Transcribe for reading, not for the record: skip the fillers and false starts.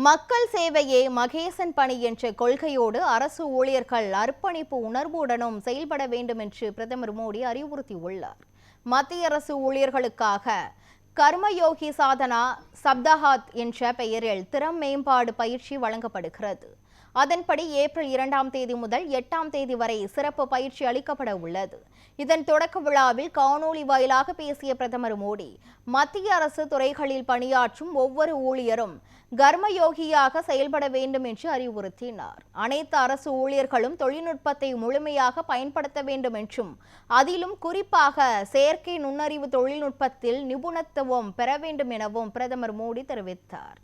மக்கள் சேவையே மகேசன் பணி என்ற கொள்கையோடு அரசு ஊழியர்கள் அர்ப்பணிப்பு உணர்வுடனும் செயல்பட வேண்டும் என்று பிரதமர் மோடி அறிவுறுத்தியுள்ளார். மத்திய அரசு ஊழியர்களுக்காக கர்மயோகி சாதனா சப்தாஹாத் என்ற பெயரில் திறம் மேம்பாடு பயிற்சி வழங்கப்படுகிறது. அதன்படி ஏப்ரல் 2ஆம் தேதி முதல் 8ஆம் தேதி வரை சிறப்பு பயிற்சி அளிக்கப்பட உள்ளது. இதன் தொடக்க விழாவில் காணொலி வாயிலாக பேசிய பிரதமர் மோடி, மத்திய அரசு துறைகளில் பணியாற்றும் ஒவ்வொரு ஊழியரும் கர்மயோகியாக செயல்பட வேண்டும் என்று அறிவுறுத்தினார். அனைத்து அரசு ஊழியர்களும் தொழில்நுட்பத்தை முழுமையாக பயன்படுத்த வேண்டும் என்றும், அதிலும் குறிப்பாக செயற்கை நுண்ணறிவு தொழில்நுட்பத்தில் நிபுணத்துவம் பெற வேண்டும் எனவும் பிரதமர் மோடி தெரிவித்தார்.